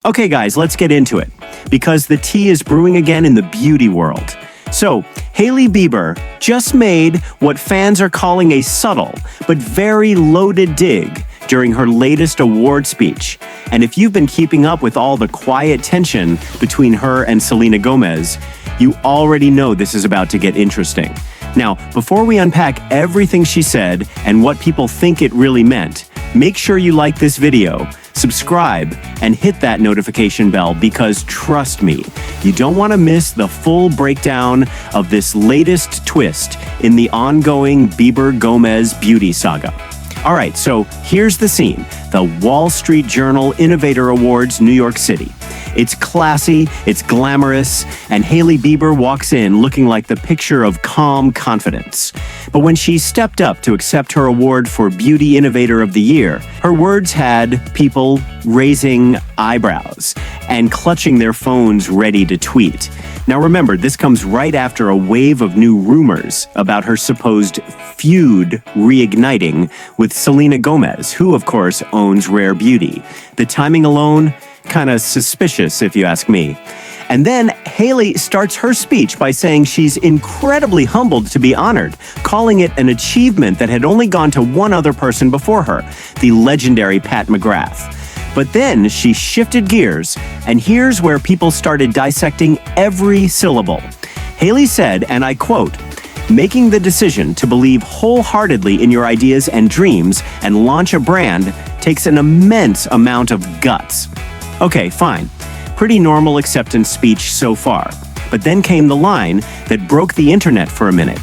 Okay guys, let's get into it, because the tea is brewing again in the beauty world. So, Hailey Bieber just made what fans are calling a subtle but very loaded dig during her latest award speech. And if you've been keeping up with all the quiet tension between her and Selena Gomez, you already know this is about to get interesting. Now, before we unpack everything she said and what people think it really meant, make sure you like this video, subscribe, and hit that notification bell, because trust me, you don't want to miss the full breakdown of this latest twist in the ongoing Bieber-Gomez beauty saga. All right, so here's the scene: the Wall Street Journal Innovator Awards, New York City. It's classy, it's glamorous, and Hailey Bieber walks in looking like the picture of calm confidence. But when she stepped up to accept her award for Beauty Innovator of the Year, her words had people raising eyebrows and clutching their phones ready to tweet. Now remember, this comes right after a wave of new rumors about her supposed feud reigniting with Selena Gomez, who of course owns Rare Beauty. The timing alone, kind of suspicious if you ask me. And then Hailey starts her speech by saying she's incredibly humbled to be honored, calling it an achievement that had only gone to one other person before her, the legendary Pat McGrath. But then she shifted gears, and here's where people started dissecting every syllable. Hailey said, and I quote, "Making the decision to believe wholeheartedly in your ideas and dreams and launch a brand takes an immense amount of guts." Okay, fine. Pretty normal acceptance speech so far. But then came the line that broke the internet for a minute.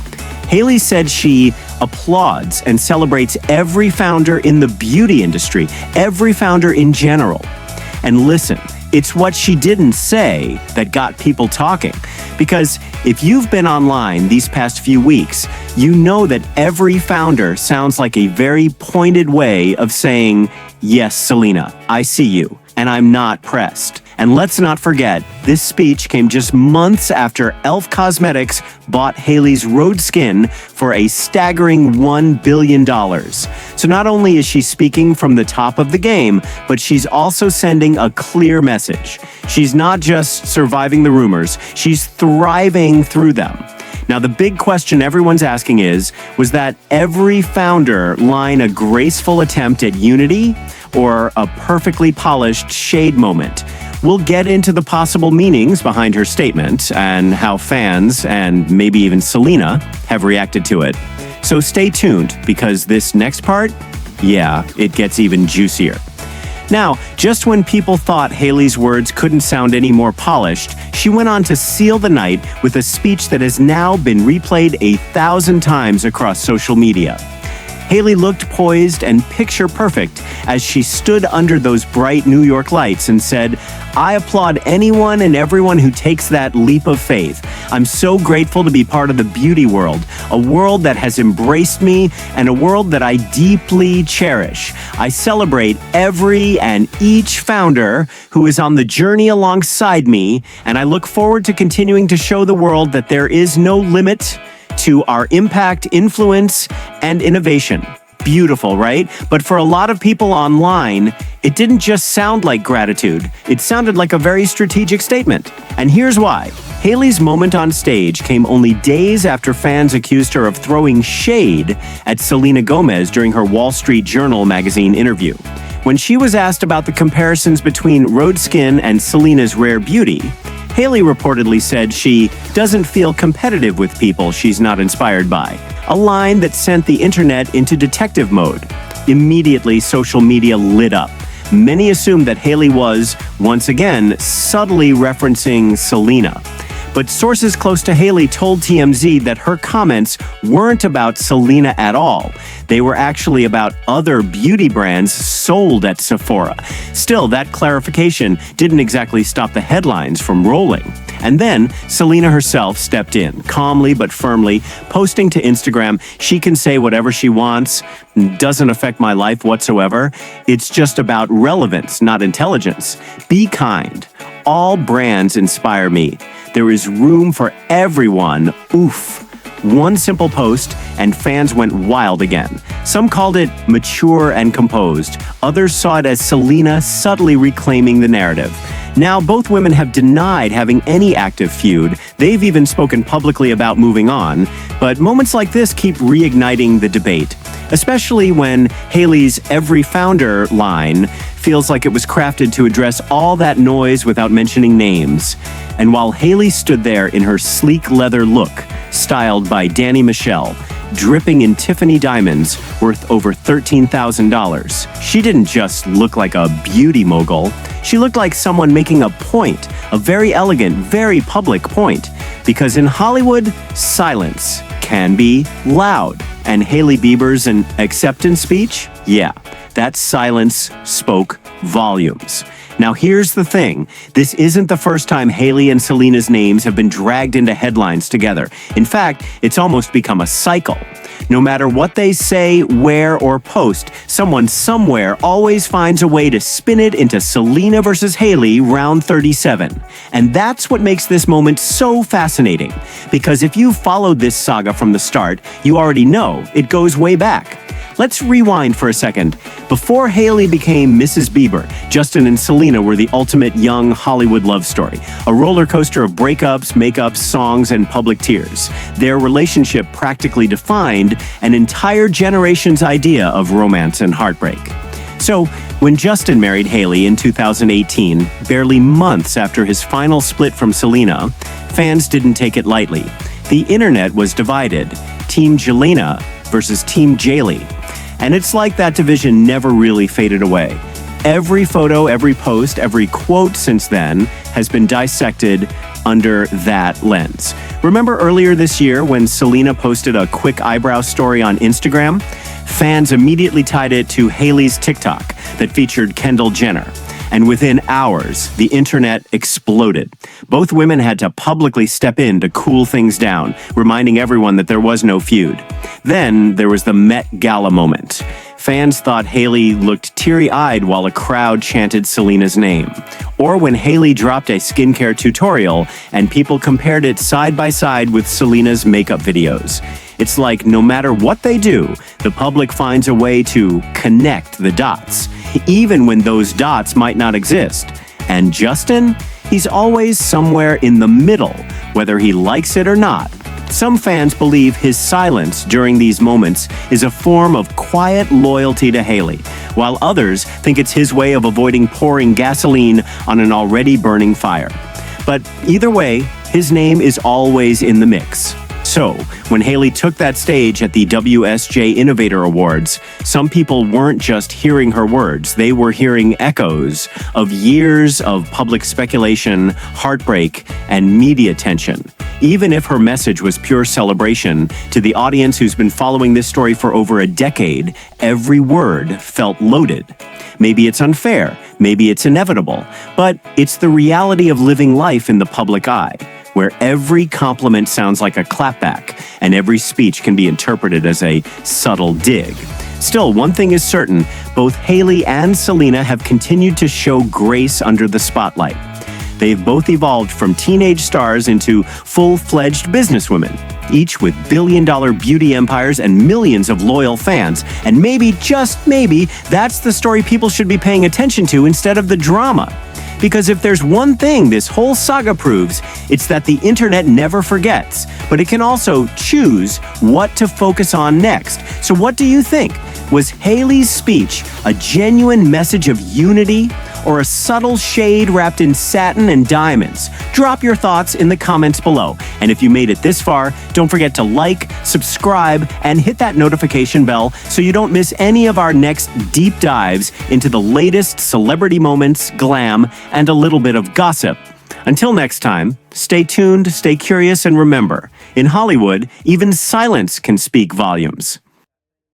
Hailey said she applauds and celebrates every founder in the beauty industry, every founder in general. And listen, it's what she didn't say that got people talking. Because if you've been online these past few weeks, you know that every founder sounds like a very pointed way of saying, "Yes, Selena, I see you, and I'm not pressed." And let's not forget, this speech came just months after e.l.f. Cosmetics bought Hailey's Rhode skin for a staggering $1 billion. So not only is she speaking from the top of the game, but she's also sending a clear message. She's not just surviving the rumors, she's thriving through them. Now, the big question everyone's asking is, was that every founder line a graceful attempt at unity or a perfectly polished shade moment? We'll get into the possible meanings behind her statement and how fans, and maybe even Selena, have reacted to it. So stay tuned, because this next part, yeah, it gets even juicier. Now, just when people thought Hailey's words couldn't sound any more polished, she went on to seal the night with a speech that has now been replayed 1,000 times across social media. Hailey looked poised and picture perfect as she stood under those bright New York lights and said, "I applaud anyone and everyone who takes that leap of faith. I'm so grateful to be part of the beauty world, a world that has embraced me and a world that I deeply cherish. I celebrate every and each founder who is on the journey alongside me, and I look forward to continuing to show the world that there is no limit to our impact, influence, and innovation." Beautiful, right? But for a lot of people online, it didn't just sound like gratitude. It sounded like a very strategic statement. And here's why. Hailey's moment on stage came only days after fans accused her of throwing shade at Selena Gomez during her Wall Street Journal magazine interview. When she was asked about the comparisons between Rhode skin and Selena's Rare Beauty, Hailey reportedly said she doesn't feel competitive with people she's not inspired by, a line that sent the internet into detective mode. Immediately, social media lit up. Many assumed that Hailey was, once again, subtly referencing Selena. But sources close to Hailey told TMZ that her comments weren't about Selena at all. They were actually about other beauty brands sold at Sephora. Still, that clarification didn't exactly stop the headlines from rolling. And then Selena herself stepped in, calmly but firmly, posting to Instagram, "She can say whatever she wants, doesn't affect my life whatsoever. It's just about relevance, not intelligence. Be kind. All brands inspire me. There is room for everyone. Oof. One simple post, and fans went wild again. Some called it mature and composed. Others saw it as Selena subtly reclaiming the narrative. Now, both women have denied having any active feud. They've even spoken publicly about moving on. But moments like this keep reigniting the debate, especially when Hailey's "every founder" line feels like it was crafted to address all that noise without mentioning names. And while Hailey stood there in her sleek leather look, styled by Danny Michelle, dripping in Tiffany diamonds worth over $13,000, she didn't just look like a beauty mogul. She looked like someone making a point, a very elegant, very public point. Because in Hollywood, silence can be loud. And Hailey Bieber's acceptance speech? Yeah, that silence spoke volumes. Now here's the thing. This isn't the first time Hailey and Selena's names have been dragged into headlines together. In fact, it's almost become a cycle. No matter what they say, wear, or post, someone somewhere always finds a way to spin it into Selena versus Hailey round 37. And that's what makes this moment so fascinating. Because if you followed this saga from the start, you already know it goes way back. Let's rewind for a second. Before Hailey became Mrs. Bieber, Justin and Selena were the ultimate young Hollywood love story, a roller coaster of breakups, makeups, songs, and public tears. Their relationship practically defined an entire generation's idea of romance and heartbreak. So, when Justin married Hailey in 2018, barely months after his final split from Selena, fans didn't take it lightly. The internet was divided, Team Jelena versus Team Jaylee. And it's like that division never really faded away. Every photo, every post, every quote since then has been dissected under that lens. Remember earlier this year when Selena posted a quick eyebrow story on Instagram? Fans immediately tied it to Hailey's TikTok that featured Kendall Jenner. And within hours, the internet exploded. Both women had to publicly step in to cool things down, reminding everyone that there was no feud. Then there was the Met Gala moment. Fans thought Hailey looked teary-eyed while a crowd chanted Selena's name. Or when Hailey dropped a skincare tutorial and people compared it side by side with Selena's makeup videos. It's like no matter what they do, the public finds a way to connect the dots, even when those dots might not exist. And Justin? He's always somewhere in the middle, whether he likes it or not. Some fans believe his silence during these moments is a form of quiet loyalty to Hailey, while others think it's his way of avoiding pouring gasoline on an already burning fire. But either way, his name is always in the mix. So, when Hailey took that stage at the WSJ Innovator Awards, some people weren't just hearing her words, they were hearing echoes of years of public speculation, heartbreak, and media tension. Even if her message was pure celebration, to the audience who's been following this story for over a decade, every word felt loaded. Maybe it's unfair, maybe it's inevitable, but it's the reality of living life in the public eye, where every compliment sounds like a clapback and every speech can be interpreted as a subtle dig. Still, one thing is certain, both Hailey and Selena have continued to show grace under the spotlight. They've both evolved from teenage stars into full-fledged businesswomen, each with billion-dollar beauty empires and millions of loyal fans. And maybe, just maybe, that's the story people should be paying attention to instead of the drama. Because if there's one thing this whole saga proves, it's that the internet never forgets, but it can also choose what to focus on next. So what do you think? Was Hailey's speech a genuine message of unity or a subtle shade wrapped in satin and diamonds? Drop your thoughts in the comments below. And if you made it this far, don't forget to like, subscribe, and hit that notification bell so you don't miss any of our next deep dives into the latest celebrity moments, glam, and a little bit of gossip. Until next time, stay tuned, stay curious, and remember, in Hollywood, even silence can speak volumes.